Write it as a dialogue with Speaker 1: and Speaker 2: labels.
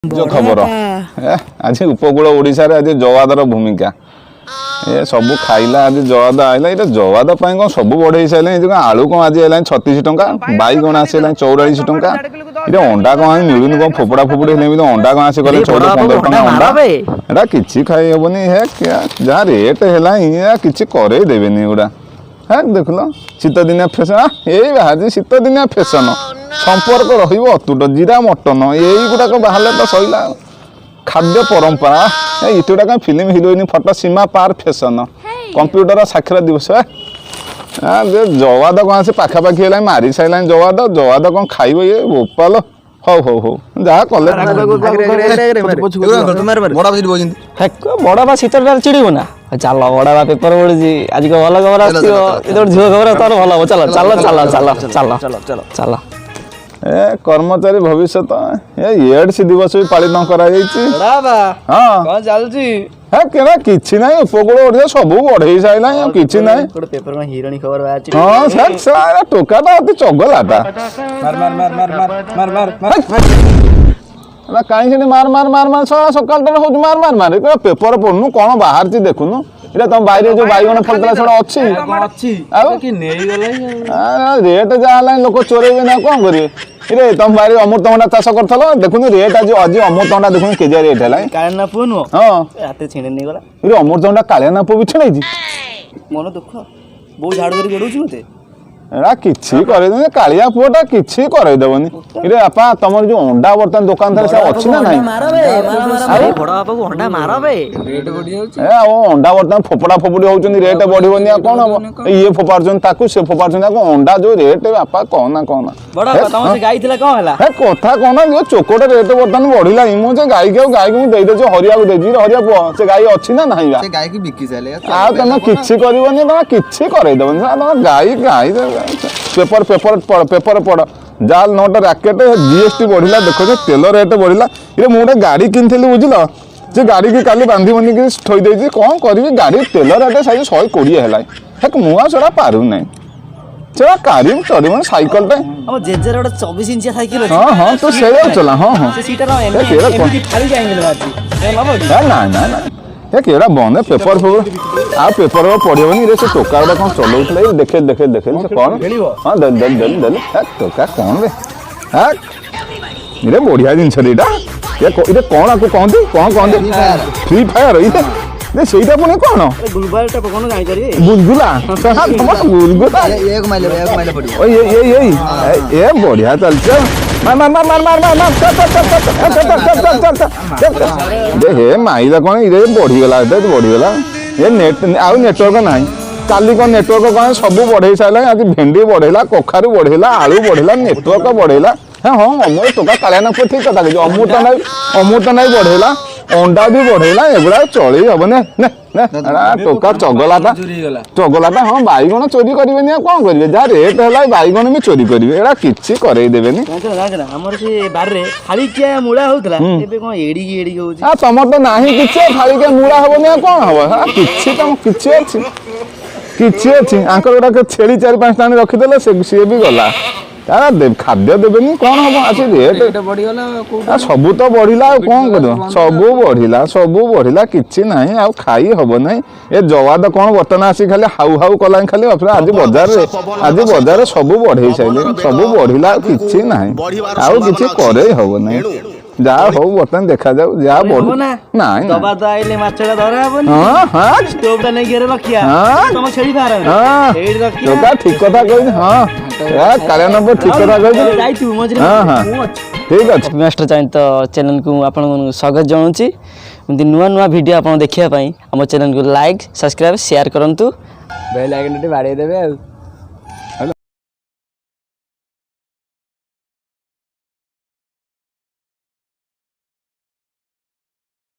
Speaker 1: जो खबर आज उपकूल ओडिशा रे आज जवादर भूमिका ये सब खाइला आज जवाद आइला ये जवाद कौन सब बढ़े सारे आलू कौन आज है 36 टंका बैगण आसी 44 टंका ये अंडा कौन मिलूनी कौन फोपड़ा फोपड़ी अंडा कौन आसी गले 14-15 टंका अंडा एटा किछि खाई हेबनी है क्या जहाँ रेट है किछि करे देबेनी गुड़ा है देख लो शीत दिनिया फैशन यही बाहर शीत दिनिया फैशन संपर्क रहिबो अतुट जीरा मटन यही गुड़ाक बाहर तो सैला खाद्य परंपरा इटुटा का फिल्म हिरोइन फटो सीमा पार फैशन कंप्यूटर साक्षर दिवस जवाद कौन से पाखापाखि है मारी सारे जवाद कौन खाइब ये बोपाल हौ हौ हौ जहाँ कले
Speaker 2: बड़ा बा शीत चिड़ब ना चल बड़ा बा पेपर पड़ी आज भल खबर आसो झील खबर तार भल हम चल चल चल चल चल चल चल
Speaker 1: ए कर्मचारी भविष्य एड्स दिवस भी पालन कर किछि ना उपकूल ओडिशा सब बढ़े सारा किछि ना
Speaker 2: पेपर में हिरोनी खबर बाहर
Speaker 1: हां सर सारा टोकाटा अति चगलाटा
Speaker 3: मार मार मार मार मार मार मार
Speaker 1: ना काई से मार मार मार मार सारा सकाल हो मार मार मार पेपर पढनु कोन बाहर ची देखुनु इरा तुम बाहर जो बैगण फलतला छड़ा अच्छी
Speaker 3: कि नहीं
Speaker 1: गला रेट जा लोक चोरेबे ना कोन करिवे इरे तुम बाहर अमृतभंडा चाष करथलो देखुनु रेट आज आज अमृतभंडा देखुनु केजे रेट है
Speaker 2: काळना पुन
Speaker 1: हां
Speaker 2: राते छिने नहीं गला
Speaker 1: इरे अमृतभंडा काळना पो बिछड़ै जी
Speaker 2: मन दुख बहु झाड़ करी गडुची मते
Speaker 1: एरा किछि करे दे कालिया पुओटा किछि करे देबनी इरे आपा तमर जो अंडा बर्तन दुकान थारे से अछि ना नाही
Speaker 2: मारबे अरे बड़ा बाबा को अंडा मारबे
Speaker 3: रेट बढ़ी जाउची
Speaker 1: ए ओ अंडा बर्तन फोपड़ा फोपड़ी होउचनी रेट बढ़िबनी आ कोन हो ये फोपारचन ताकू से फोपारचन ताकू अंडा जो रेट आपा कोना कोना
Speaker 2: बड़ा बाबा तम से गाई थिला कोन हला
Speaker 1: ए कोथा कोना जो चोकोटे रेट बर्तन बढ़िला इमो जे गाई को दे दे जो हरिया को दे जी हरिया पुओ से गाई अछि ना नाही बा
Speaker 3: से गाय की बिक्की साले
Speaker 1: आ तमे किछि करबनी तमे किछि करे देबनी तमे गाई गाई पेपर पेपर पढ़ पेपर पढ़ जाल नोट राकेट जीएसटी बढ़िला देखो जे तेल रेट बढ़िला ये मु गोटे गाड़ी किनथिली बुझिलो जे गाड़ी की काली बांधी बनी के ठोई देछि कोन करबी गाड़ी तेल रेट साइज 120 हैला हेक मुआ सडा पारु नै चला कारिम चढ़ी साइकिल टे
Speaker 2: हम जेजर 24 इंच साइकिल
Speaker 1: हां हां तो सेरा चला हां हां
Speaker 2: से सीटर एमपी फाड़ी जाएंगे बाजी
Speaker 1: ना ना ना ये केड़ा बंद है पेपर पेपर आ पेपर में पढ़िबनी रे से टोका उडा कोन चलौथले देखे देखे देखे से कोन हां दल दल दल दल टोका कोन बे हां रे बढ़िया जिंस रेटा ये इरे कोन आको कहंदी कोन कहंदी फ्री फायर इते ने सेटा पुनी कोन
Speaker 2: गुलबाल टा कोन जाई करी
Speaker 1: बुलगुला तुम बुलगुला
Speaker 3: एक माइल पड़ी
Speaker 1: ओ ये बढ़िया चलछ मार मार मार मार मार मार चल हे माइला कोन इरे बढ़ी गला दे बढ़ी गला ये नेट आ नेटवर्क नाही काली को नेटवर्क कोन सब बढ़े साला आज भेंडी बढ़ेला कोखारू बढ़ेला आलू बढ़ेला नेटवर्क बढ़ेला हां हां अमर टोका कालियाना को ठीक कथा जो अमृत नाही बढ़ेला अंडा भी बढ़ेला एगुड़ा चली हम ने टोका चगलाटा हाँ बैगण चोरी करेंगे कौन करेंगे जहाँ रेट है बैगण भी चोरी करेंगे एटा किछि करे देबेनी
Speaker 2: हमर से बार रे खाली के मूला होतला एबे कोन एडी की होउची
Speaker 1: आ तमर तो नाही किछि खाली के मूला होबनी कोन हबो हां किछि तम किछि अछि आंकर गोटा के छेली 4-5 टाणी रखि देले से भी गला तारा देव खाद्य देबेनी कोन हबो आसी रेट
Speaker 3: बढ़ी गला
Speaker 1: आ सब तो बढ़िला कोन करबो सब बढ़िला किछि नाही आ खाई हबो नाही ए जवाद कोन बर्तन आसी खाली हाउ हाउ कला खाली आज बाजार रे सब बढ़े साइले सब बढ़िला किछि नाही आ किछि करे हबो नाही जा हो बर्तन देखा जाऊ जा बढ़ो नाही
Speaker 2: दबा तो आइले माछड़ा धरा हबनी
Speaker 1: हां हां
Speaker 2: स्टोव ता नै घेरे रखिया तुम छेड़ी बाहर
Speaker 1: हां
Speaker 2: छेड़ी रखिया
Speaker 1: तो ठीक कथा कहि हां यार काले नंबर ठीक कथा कहि
Speaker 2: जाई तू मजरे
Speaker 1: हां हां ठीक अछि
Speaker 2: मास्टर चाहि तो चैनल को आपन स्वागत जणाउची एमती नुआ नुआ वीडियो आपन देखिया पई हम चैनल को लाइक सब्सक्राइब शेयर करंतु
Speaker 3: बेल आइकन बाड़े देबे।